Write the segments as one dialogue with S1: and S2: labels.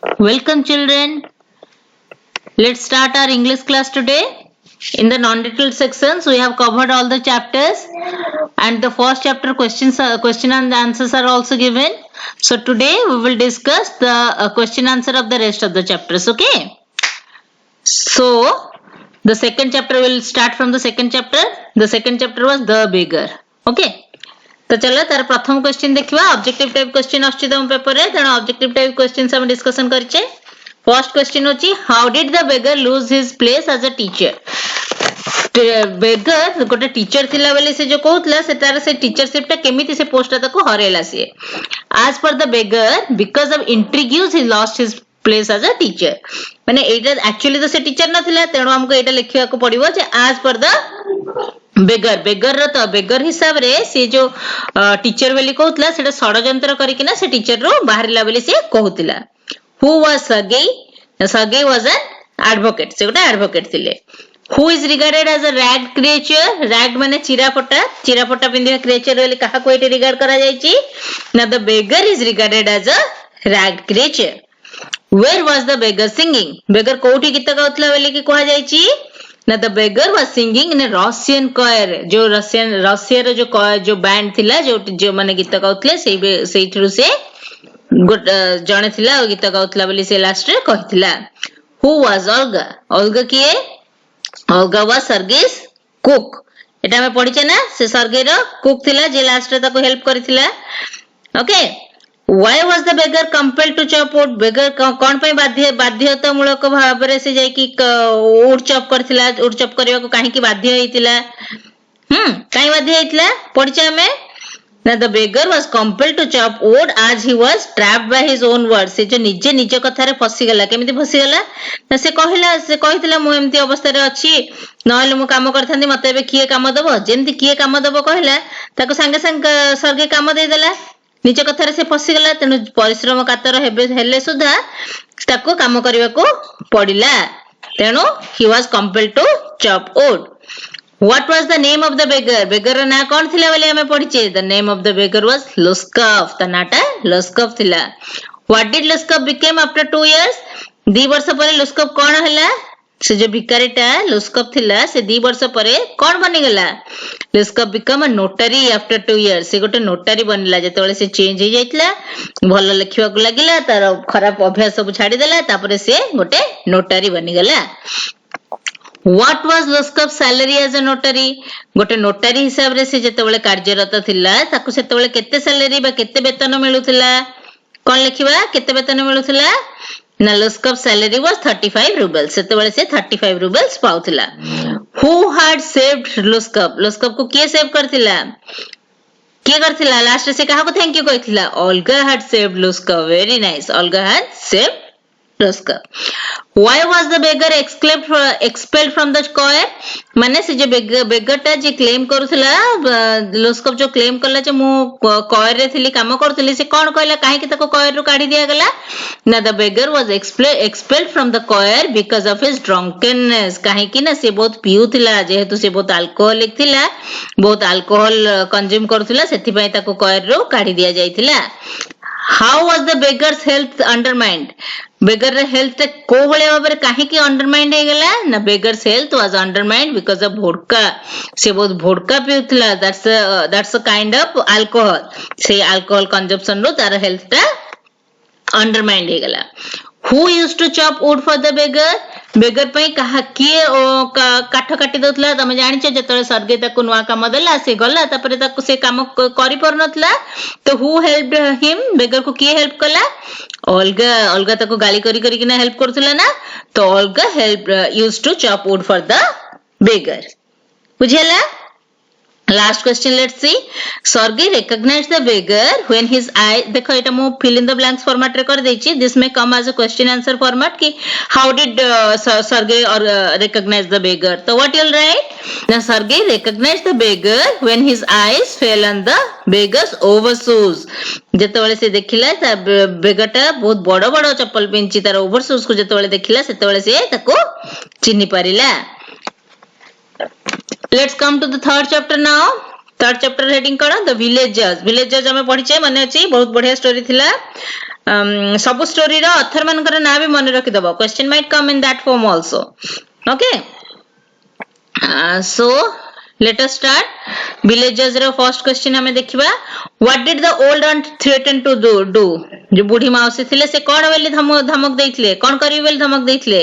S1: Welcome children. Let's start our English class today. In the non-detailed sections, we have covered all the chapters and the first chapter question and answers are also given. So today we will discuss the question answer of the rest of the chapters. Okay. So the second chapter will start from the second chapter. The second chapter was the beggar. Okay. तो चलो तार प्रथम question देखिबा objective type question आछि तम paper रे तेन objective type question हम डिस्कशन करछे फर्स्ट क्वेश्चन होची how did the beggar lose his place as a teacher beggar गोटे टीचर थिला बेले से जो कहउतला सेटार से टीचरशिप ता केमिति से पोस्ट ताको हरेला से as per the beggar because of intrigues he lost his place as a teacher माने एटा एक्चुअली तो से टीचर नथिला तेनो हमको एटा लिखिया को पड़िबो जे एज पर द बेगर बेगर रो तो बेगर हिसाब रे से जो टीचर बेली कहउतला सेटा षडयंत्र करिकिना से टीचर रो बाहरला बेली से कहउतला who was Sergei was an advocate से गोटा एडवोकेट थिले who is regarded as a rag creature rag माने चिराफटा पिंदिया क्रिएचर बेली काहा को एटे रिगार्ड करा जायची ना the beggar is regarded as a rag creature where was the beggar singing beggar कोठी गीत गाउतला बेली की कहा जायची ना the beggar was singing in Russian choir जो रशिया रो जो बैंड थिला जो माने गीत गाउतले सेइठरु से जणे थिला गीत गाउतला बोली से लास्ट रे कहितला हु वाज ओल्गा किए ओल्गा वाज सर्गेस कुक एटा में पढिचे ना से सर्गे रो कुक थिला जे लास्ट रे ताको हेल्प करिथिला okay Why was the beggar compelled to chop wood? Beggar कौन पे बाध्यता मूलक भाव रे से जाई कि wood chop करथिला wood chop करिया को काहे की बाध्य हेतिला काहे बाध्य हेतिला पढिचे हमें ना the beggar was compelled to chop wood as he was trapped by his own words से जो निज कथा रे फसी गला केमिति फसी गला ना से कहितला मु एम्ति अवस्था रे अछि नहले मु काम करथांती मते बे किए काम दबो जेंति किए काम दबो कहला ताको संगे संग सर्गे काम दे देला निज कथा रे से फसी गला तेनु परिश्रम कातर हेले सुधा ताको काम करिवा को पडिला तेनु he was compelled to chop wood what was the name of the beggar beggar ना कोन थिला बोले हमें पढिचे the name of the beggar was Lushkoff ता नाटा लुस्कफ थिला what did Lushkoff became after 2 years 2 वर्ष परे लुस्कफ कोन हला से जो भिकारीटा लुस्कफ थिला से 2 वर्ष परे कोन बनि गला Lushkoff become a notary after 2 years से गोटे नोटरी बनिला जेतेबेले से चेंज हो जाइतला भलो लिखिबा को लागिला तार खराब अभ्यास सब छाडी देला तापरे से गोटे नोटरी बनि गला what was Lushkoff salary as a notary गोटे नोटरी हिसाब रे से जेतेबेले कार्यरत थिला ताको सेतेबेले केते सैलरी बा केते वेतन मिलुथिला कोन लिखिबा केते वेतन मिलुथिला ना लुस्कफ सैलरी वाज 35 रूबल्स सेतेबेले से 35 रूबल्स पाउथिला हु हैड सेव्ड लुस्कफ को के सेव करथिला के करथिला लास्ट से काहा को थैंक यू कहिथिला Olga had saved Lushkoff very nice Olga had saved Lushkoff why was the beggar expelled from the choir माने से जे बेगरटा जे क्लेम करूथला लुस्कफ जो क्लेम करला जे मु कोयर रे थिली काम करथली से कोन कहला काहे कि तको कोयर रु काढी दिया गला ना the beggar was expelled from the choir because of his drunkenness काहे कि ना से बहुत पिउथला जेहेतु से बहुत अल्कोहलिक थिला बहुत अल्कोहल कंज्यूम करथला सेति पय तको कोयर रु काढी दिया जाइथिला how was the beggar's health undermined beggar health को भले भाबरे काहे की अंडरमाइंड हे गेला ना beggar's health was undermined because of vodka से बहुत vodka पिउतला that's a kind of alcohol से alcohol consumption रो तार health ता अंडरमाइंड हे गेला who used to chop wood for the beggar पई कहा किए काठ काटी दउतला तमे जानि छ जेतले सर्गे ताको नुवा काम देला से गला तापरे ताको से काम करि परनतला तो हु हेल्प्ड हिम बेगर को किए हेल्प कला ओल्गा ताको गाली करी कि ना हेल्प करथला ना तो ओल्गा help used to chop wood for the beggar बुझेला Last question, let's see. Sergey recognized the beggar when his eye. देखो इटा मु fill in the blanks format रे कर देछि. This may come as a question answer format कि how did Sergey recognize the beggar? So what you'll write? Now Sergey recognized the beggar when his eyes fell on the beggar's overshoes. जेतेबेले से देखिला ता बेगरटा बहुत बड़ बड़ चप्पल पिंची तार ओवरशूज को जेतेबेले देखिला सेतेबेले से ताको चिन्हि पारिला. Let's come to the third chapter now. Third chapter heading कौन? The villagers. Villagers हमें पढ़ी चे मने अच्छी बहुत बढ़िया स्टोरी थिला. सब स्टोरी रो ऑथर मानकर ना भी मन रखि दबो question might come in that form also okay so let us start villagers रो फर्स्ट क्वेश्चन हमें देखिबा what did the old aunt threaten to do जो बूढ़ी माउसी थिले से कोन बेली धमक देइथिले कोन करिवे बेली धमक देइथिले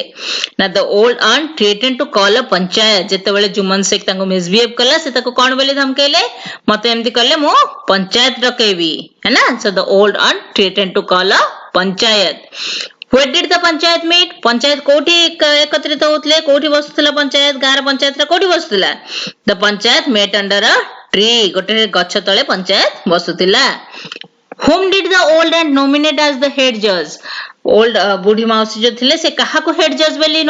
S1: ना the old aunt threatened to call a panchayat जेते बेले जुमन शेख ताको मिसबिहेव कला से ताको कोन बेली धमकेले मते एमती करले मो पंचायत डकेबी है ना so the old aunt threatened to call a panchayat Where did the panchayat meet? Panchayat कोठी एकत्रित होतले कोठी बसुतला पंचायत गार पंचायत रे कोठी बसुतला The panchayat met under a tree गोटे गछ तळे panchayat बसुतला Whom did the old aunt nominate as the head judge? Old बूढ़ी माउसी जो थिले से काहा को हेड जज बेली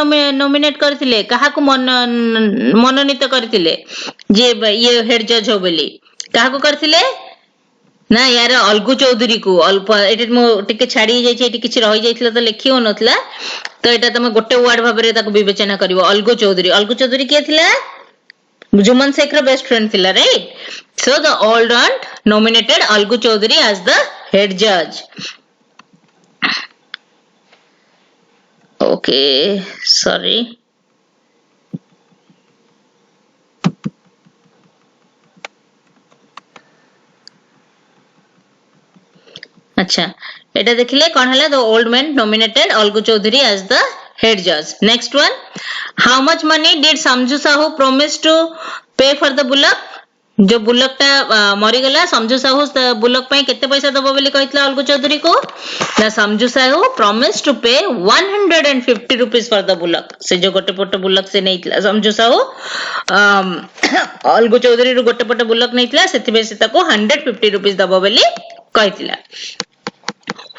S1: नॉमिनेट करथिले काहा को मनोनीत करथिले जे ये हेड जज हो बेली काहा को करथिले ना यार अलगू चौधरी को अल्प एटे मो टिके छाडी जाई छै एटी किछि रहि जाइथिला तो लेखियो नथला तो एटा तमे गोटे वर्ड भाबरे ताको विवेचना करिवो अलगू चौधरी के थिला जुमन शेख रो बेस्ट फ्रेंड थिला right so the old aunt nominated Algu Chaudhary as the head judge okay sorry अच्छा एटा देखिले कोन हला the old man nominated Algu Chaudhary as the head जज next one how much money did Samjhu Sahu promise to pay for the bullock जो bullock ता मरी गला समझू साहू बुलक पई केते पैसा दबो बोली कहितला अलगू चौधरी को ना समझू साहू प्रॉमिस टू पे 150 रुपीस फॉर द बुलक से जो गोटे पट बुलक से नैतला समझू साहू अलगू चौधरी रो गोटे पट बुलक नैतला सेति बे से ताको 150 रुपीस दबो बोली कहितला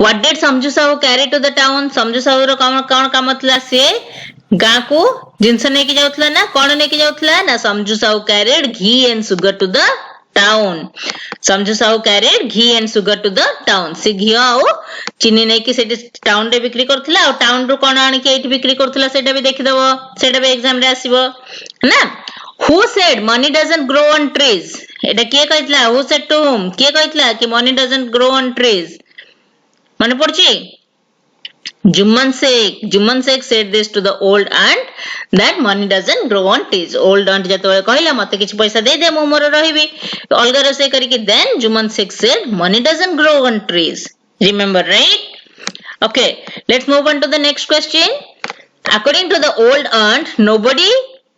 S1: What did Samjhu Sahu carry to the town Samjhu Sahu रो कोन काम थला से गां को जिंस ने की जाउतला ना कोन ने की जाउतला ना Samjhu Sahu carried ghee and sugar to the town Samjhu Sahu carried ghee and sugar to the town से घी आउ चीनी ने की सेठी टाउन रे बिक्री करथला और टाउन रो कोन आनी के एठी बिक्री करथला सेटा भी देखि देबो सेटा भी एग्जाम रे आसीबो ना Who said money doesn't grow on trees एटा के कहितला Who said to whom के कहितला कि money doesn't grow on trees मन पड़ची Jumman Sheikh said this to the old aunt that money doesn't grow on trees old aunt जतोळे कहला मते किछ पैसा दे दे मो मोर रहिबी अलगा रोसे करी कि then Jumman Sheikh said money doesn't grow on trees remember right okay let's move on to the next question according to the old aunt nobody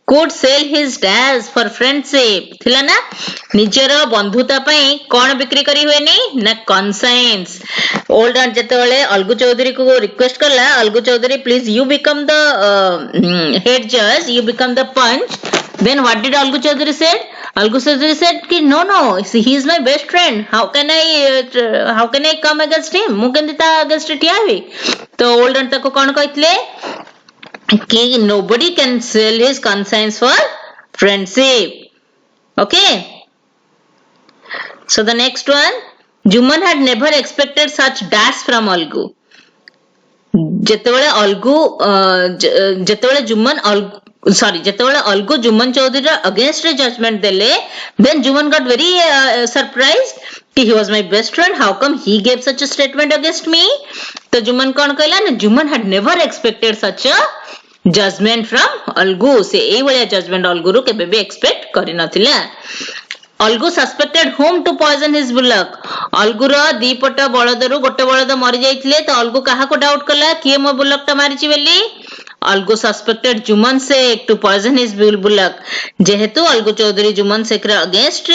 S1: could sell his dash for friendship थिला ना निजर बंधुता पई कोन बिक्री करी हुए नहीं ना conscience old aunt जतोळे Algu Chaudhary को रिक्वेस्ट करला Algu Chaudhary please you become the head जज you become the panch then what did Algu Chaudhary said कि no he is my best friend how can I come against him मु केंदी ता अगेंस्ट टियावी तो old aunt ताको कोन कहितले कि nobody can sell his conscience for friendship okay so the next one Juman had never expected such dash from Algu जेतेबेले Juman Algu Juman Chaudhary against judgement देले then Juman got very surprised कि he was my best friend how come he gave such a statement against me तो जुमन कौन कहला ना Juman had never expected such a judgment from Algu से ए वाला judgement Algu रो केबे भी एक्सपेक्ट करि नथिला Algu suspected whom to poison his bullock Algu रो दीपट बळद रो गोटे बळद मरि जाइथिले तो अलगू काहा को डाउट कला कि मो बुलक ता मारिछि बेली Algu suspected Juman Shaikh to poison his bullock जेहेतु अलगू चौधरी जुमन शेख रे अगेंस्ट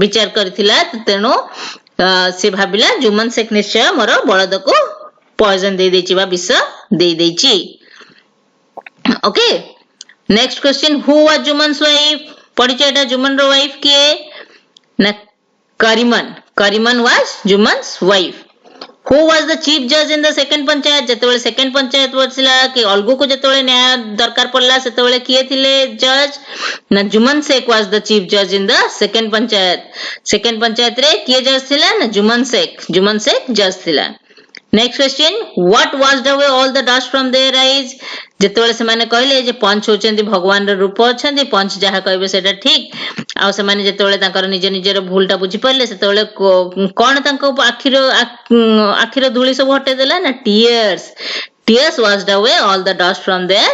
S1: विचार करथिला तेनो से भाबिला जुमन शेख निश्चय मोर बळद को पॉइजन दे देछि बा विष दे देछि okay next question who was Juman's wife पढिचेटा जुमन रो वाइफ के ना Kariman was Juman's wife who was the chief जज इन द सेकंड पंचायत जेतेबेले सेकंड पंचायत वरसिला कि अलगू को जेतेबेले न्याय दरकार पड़ला सेतेबेले किए थिले जज ना Jumman Sheikh was the chief जज इन द सेकंड पंचायत रे किए जज थिला ना जुमन शेख जज थिला Next question, what washed away all the dust from their eyes? ଯେତେବେଳେ ସେମାନେ କହିଲେ ଯେ ପଞ୍ଚ ହଉଛନ୍ତି ଭଗବାନର ରୂପ ଅଛନ୍ତି, ପଞ୍ଚ ଯାହା କହିବେ ସେଟା ଠିକ, ଆଉ ସେମାନେ ଯେତେବେଳେ ତାଙ୍କର ନିଜର ଭୁଲଟା ବୁଝିପାରିଲେ ସେତେବେଳେ କଣ ତାଙ୍କ ଆଖିର ଧୂଳି ସବୁ ହଟେଇ ଦେଲା ନା tears washed away all the dust from their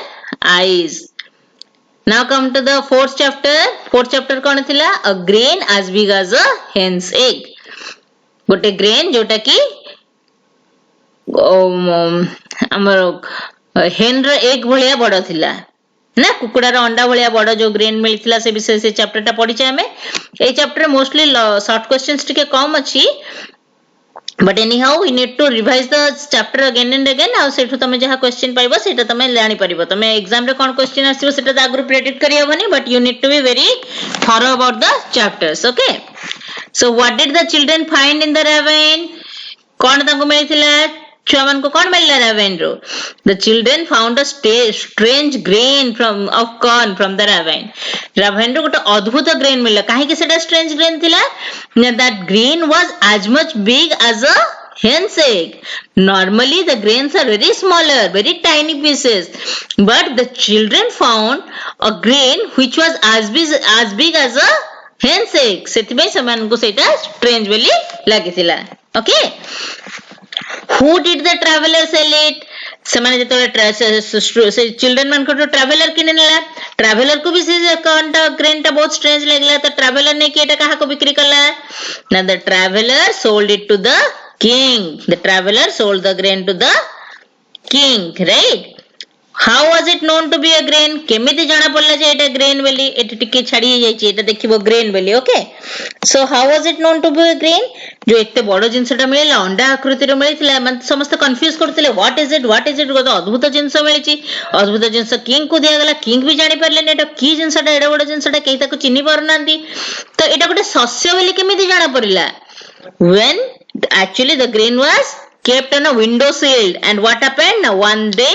S1: eyes. Now come to the fourth chapter କଣ ଥିଲା? A grain as big as a hen's egg. ଗୋଟେ grain ଯୋଉଟା କି ଆମର hen ର egg ଭଳିଆ ବଡ ଥିଲା ନା, କୁକୁଡାର ଅଣ୍ଡା ଭଳିଆ ବଡ ଯୋଉ ଗ୍ରେନ୍ ମିଳିଥିଲା ସେ ବିଷୟ ସେ ଚାପ୍ଟରଟା ପଢିଛେ ଆମେ। ଏଇ ଚାପ୍ଟର ମୋଷ୍ଟଲି ସର୍ଟ କ୍ୱେଶ୍ଚନ୍ସ ଟିକେ କମ ଅଛି, but anyhow we need to revise the chapter again and again, ଆଉ ସେଠୁ ତମେ ଯାହା question ପାଇବ ସେଇଟା ତମେ ଜାଣି ପାରିବ। ତମେ exam ରେ କଣ question ଆସିବ ସେଟା ତ ଆଗରୁ predict କରି ହବନି, but you need to be very thorough about the chapters. Okay, so what did the children find in the ravine? କଣ ତାଙ୍କୁ ମିଳିଥିଲା? ଛୁଆ ମାନଙ୍କୁ କଣ ମିଳିଲା ravine ରୁ? The children found a strange grain of corn from the ravine. ravine ରୁ ଗୋଟେ ଅଦ୍ଭୁତ grain ମିଳିଲା। କାହିଁକି ସେଟା strange grain ଥିଲା? That grain was as much big as a hen's egg. Normally the grains are very smaller, very tiny pieces, but the children found a grain which was as big as a hen's egg. ସେଥିପାଇଁ ସେମାନଙ୍କୁ ସେଇଟା strange ବୋଲି ଲାଗିଥିଲା। Okay, who did the traveler sell it? ସେମାନେ ଯେତେବେଳେ ସେ children ମାନଙ୍କଠୁ traveller କିଣି ନେଲା, ଟ୍ରାଭେଲର କୁ ବି ସେ ଗ୍ରେନ୍ ଟା ବହୁତ ଷ୍ଟ୍ରେଞ୍ଜ ଲାଗିଲା, ତ ଟ୍ରାଭେଲର ନେଇକି ଏଟା କାହାକୁ ବିକ୍ରି କଲା ନା the traveler sold it to the king. The traveler sold the grain to the king, right? How was it known to be a grain? କେମିତି ଜଣା ପଡିଲା ଯେ ଏଟା grain ବୋଲି? ଏଠି ଟିକେ ଛାଡି ଯାଇଛି, ଏଟା ଦେଖିବ grain ବୋଲି। Okay, so how was it known to be a grain? जो ଏତେ ବଡ ଜିନିଷଟା ମିଳିଲା, ଅଣ୍ଡା ଆକୃତିର ମିଳିଥିଲା, ମାନେ ସମସ୍ତେ କନଫ୍ୟୁଜ କରୁଥିଲେ what is it ଗୋଟେ ଅଦ୍ଭୁତ ଜିନିଷ ମିଳିଛି, ଅଦ୍ଭୁତ ଜିନିଷ କିଙ୍ଗ କୁ ଦିଆଗଲା, କିଙ୍ଗ ବି ଜାଣି ପାରିଲେନି ଏଟା କି ଜିନିଷଟା, ଏଡେ ବଡ ଜିନିଷଟା, କେହି ତାକୁ ଚିହ୍ନି ପାରୁନାହାନ୍ତି। ତ ଏଟା ଗୋଟେ ଶସ୍ୟ ବୋଲି କେମିତି ଜଣା ପଡିଲା? When actually the grain was kept on a window sill, and what happened? Now one day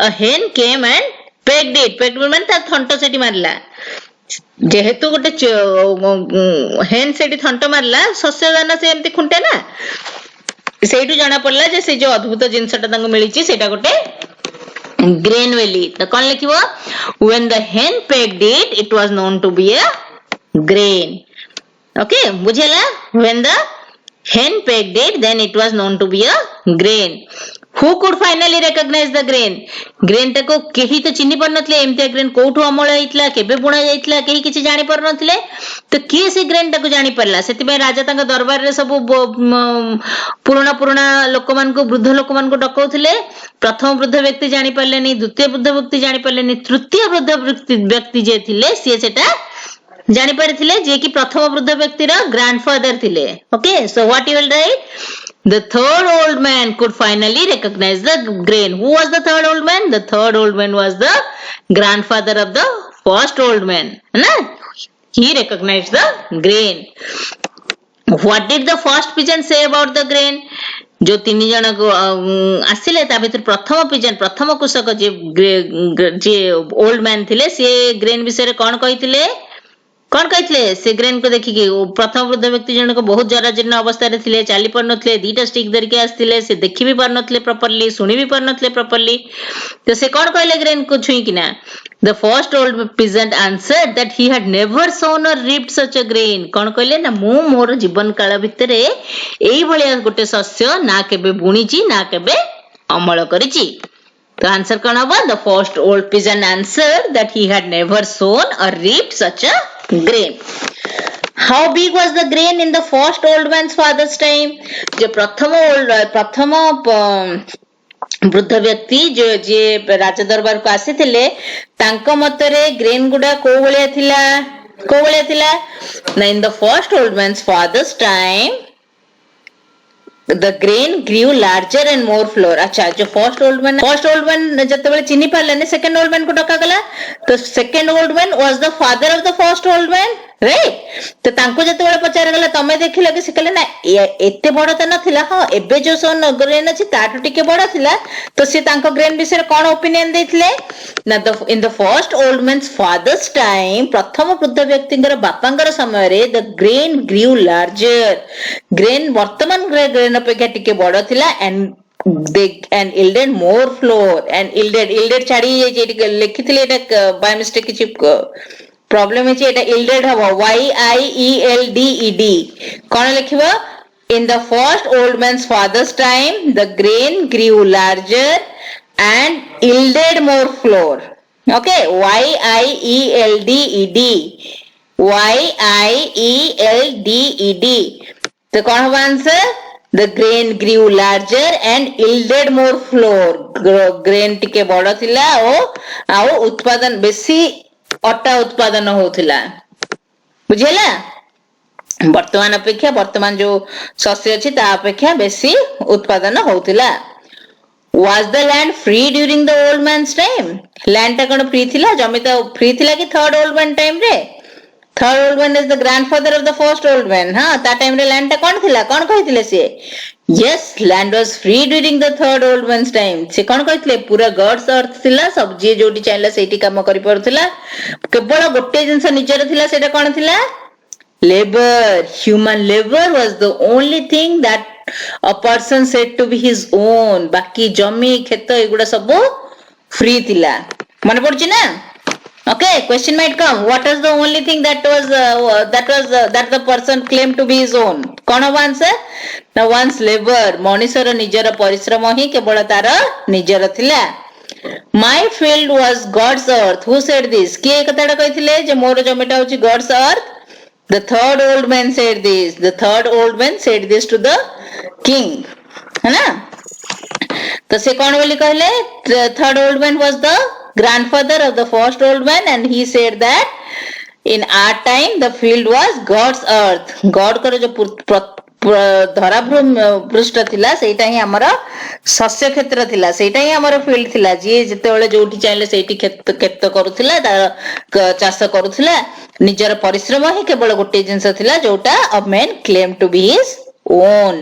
S1: a hen came and pecked it. Pecked ମାନେ ତା ଥଣ୍ଟ ସେଠି ମାରିଲା। ଯେହେତୁ ଗୋଟେ hen ସେଠି ଥଣ୍ଟ ମାରିଲା, ଶସ୍ୟ ଦାନା ସେ ଏମିତି ଖୁଣ୍ଟେ ନା, ସେଇଠୁ ଜଣା ପଡିଲା ଯେ ସେ ଯୋଉ ଅଦ୍ଭୁତ ଜିନିଷଟା ତାଙ୍କୁ ମିଳିଛି ସେଇଟା ଗୋଟେ grain ବୋଲି। ତ କଣ ଲେଖିବ? When the hen pecked it, it was known to be a grain. Okay, ବୁଝିଲା? When the hen pecked it, then it was known to be a grain. Who could finally recognize the grain? grain ଟାକୁ କେହି ତ ଚିହ୍ନି ପାରୁନଥିଲେ, ଏମିତିଆ grain କୋଉଠୁ ଅମଳ ହେଇଥିଲା, କେବେ ବୁଣା ଯାଇଥିଲା, କେହି କିଛି ଜାଣି ପାରୁନଥିଲେ। ତ କିଏ ସେ grain ଟାକୁ ଜାଣି ପାରିଲା? ସେଥିପାଇଁ ରାଜା ତାଙ୍କ ଦରବାରରେ ସବୁ ପୁରୁଣା ଲୋକମାନଙ୍କୁ, ବୃଦ୍ଧ ଲୋକମାନଙ୍କୁ ଡକଉଥିଲେ। ପ୍ରଥମ ବୃଦ୍ଧ ବ୍ୟକ୍ତି ଜାଣି ପାରିଲେନି, ଦ୍ୱିତୀୟ ବୃଦ୍ଧ ବ୍ୟକ୍ତି ଜାଣି ପାରିଲେନି, ତୃତୀୟ ବୃଦ୍ଧ ବ୍ୟକ୍ତି ଯିଏ ଥିଲେ ସିଏ ସେଟା ଜାଣି ପାରିଥିଲେ, ଯିଏ କି ପ୍ରଥମ ବୃଦ୍ଧ ବ୍ୟକ୍ତିର ଗ୍ରାଣ୍ଡଫାଦର ଥିଲେ। Okay, so what you will write? The third old man could finally recognize the grain. Who was the third old man? The third old man was the grandfather of the first old man. He recognized the grain. What did the first pigeon say about the grain? जो तीन जन आसिले ता भीतर प्रथम कृषक जे old man थिले से grain विषय कौन कही से ग्रेन को देखिए प्रथम वृद्ध व्यक्ति जन को बहुत जराजीर्ण अवस्था थे, चली पार नथिले, दीटा स्टिक धरिके आसथिले, से देखि भी पार नथिले प्रॉपर्ली, सुनी भी पार नथिले प्रॉपर्ली। तो से कौन कहले ग्रेन को छुई किना? The first old peasant answered that he had never sown or reaped such a grain. कौन कहले ना मु मोर जीवन काल भितरे एई भलिया गोटे शस्य ना केबे बुणीची ना केबे अमल करिची। तो आंसर कौन हबो? The first old peasant answered that he had never sown or reaped such a grain. How big was the grain in the first old man's father's time? जो प्रथम वृद्ध व्यक्ति जो जे राजा दरबार को आसीथिले तांको मतरे ग्रेन गुडा को भलिया थिला ना in the first old man's father's time the grain grew larger and more flour. अच्छा, जो फर्स्ट ओल्ड मैन जतबेले चिन्ही पारले सेकंड ओल्ड मैन को डका गला, तो second old man was the father of the first old man, right? तो तांको जतबेले पचार गला तमे देखिलो कि से कहले ना एते बड़ त नथिला, हां एबे जो सोन ग्रेन अछि ताटू टिके बड़ थिला, तो से तांको ग्रेन विषय कोन ओपिनियन देथिले ना in the first old man's father's time प्रथम वृद्ध व्यक्तिंकर बापांकर समय रे the grain grew larger, grain वर्तमान ग्रेन अपेक्षा टिके बड़ थिला and they and yielded more flour and yielded छाड़ी ये लिखिथिले एटा by mistake किछि problem है एटा yielded हबो YIELDED cone लिखिबो in the first old man's father's time the grain grew larger and yielded more flour. Okay, YIELDED तो कौन होगा answer the grain grew larger and yielded more flour. grain टिके बड़ थिला ओ उत्पादन बेसी अटा उत्पादन होथिला बुझिला वर्तमान अपेक्षा वर्तमान जो शस्य अछि ता अपेक्षा बेसी उत्पादन होथिला. Was the land free during the old man's time? land टा कोन फ्री थिला जमी तो फ्री थिला कि थर्ड ओल्ड मैन टाइम रे third old man is the grandfather of the first old man हां ता टाइम रे लैंड टा कोन थिला कोन कहिथिले से yes land was free during the third old man's time से कोन कहिथिले पूरा गॉड्स अर्थ थिला सब जे जोटी चाइला सेठी काम करि परथिला केवल गोटे जिंस निजर थिला सेटा कोन थिला labor human labor was the only thing that a person said to be his own बाकी जमी खेत एगुडा सब फ्री थिला मन पड़छि ना. Okay, question might come. What is the only thing that the person claimed to be his own? कौन होगा आंसर ना one's labor मनुष्यर निजर परिश्रम ही केवल तार निजर थिला. My field was God's earth. Who said this? किए कथाटा कहिथिले जे मोर जमीटा होची God's earth? The third old man said this. The third old man said this to the king. है ना तो से कौन बोली कहले third old man was the grandfather of the first old man and he said that in our time the field was God's earth. God कर जो धरा पृष्ठ थिला सेटा ही हमर शस्य क्षेत्र थिला सेटा ही हमर फील्ड थिला जे जते बेले जोठी चाइले सेठी खेत करूथिला चाष करूथिला निजर परिश्रम ही केवल गोटे जिंस थिला जोटा a man claim to be his own.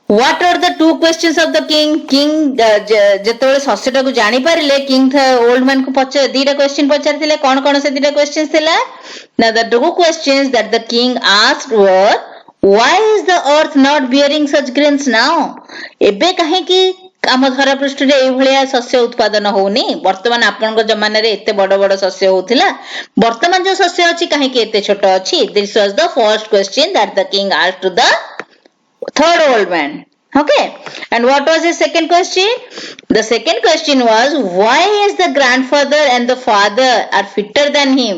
S1: What are the two questions of the king? King जेतेबेले शस्यटा को जानि पारिले किंग था ओल्ड मैन को पछ दीटा क्वेश्चन पछारथिले कोन कोन से दीटा क्वेश्चंस थिला ना the two questions that the king asked were why is the earth not bearing such grains now? एबे काहे कि आम धरा पृष्ठ रे ए भलिया शस्य उत्पादन होउनी वर्तमान आपन जमाना रे एते बड़ बड़ शस्य होथिला वर्तमान जो शस्य अछि काहे कि एते छोट अछि. This was the first question that the king asked to the third old man. Okay, and what was his second question? The second question was why is the grandfather and the father are fitter than him?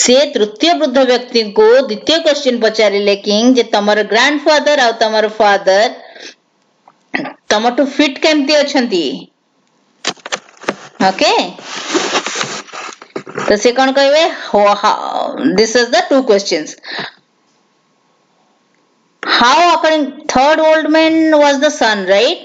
S1: से तृतीय वृद्ध व्यक्ति को द्वितीय question पचारिले king जे तमर grandfather आ तमर father तमटु fit केमती अछंती. Okay तो से कोन कहबे this is the two questions. How according third old man was the son, right?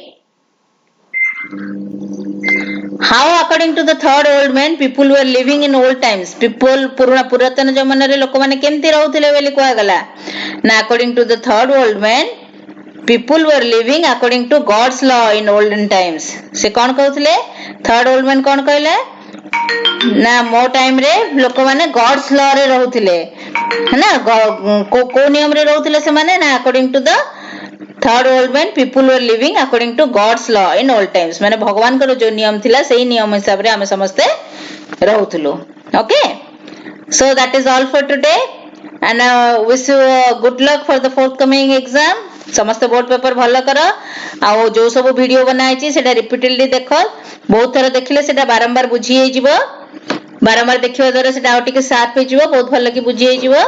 S1: How according to the third old man people were living in old times? People पुरातन जमाना रे लोक माने केमती रहउथिले बेली कोआ गला ना according to the third old man people were living according to God's law in olden times. से कोन कहउथिले third old man कोन कहले ना मो टाइम रे लोक माने गॉड्स लॉ रे रहउथिले है ना को नियम रे रहउथिले से माने ना according to the third old man people were living according to god's law in old times माने भगवान को जो नियम थिला सेही नियम हिसाब रे हम समस्ते रहउथलो. Okay so that is all for today and wish you good luck for the forthcoming exam. समस्त बोर्ड पेपर भलो कर आ जो सब वीडियो बनाई छी सेटा रिपीटेडली देखो बहुत थरा देखले सेटा बारंबार बुझी हे जिवो बारंबार देखिबा द्वारा सेटा आउटिके शार्प हे जिवो बहुत भलो कि बुझी हे जिवो.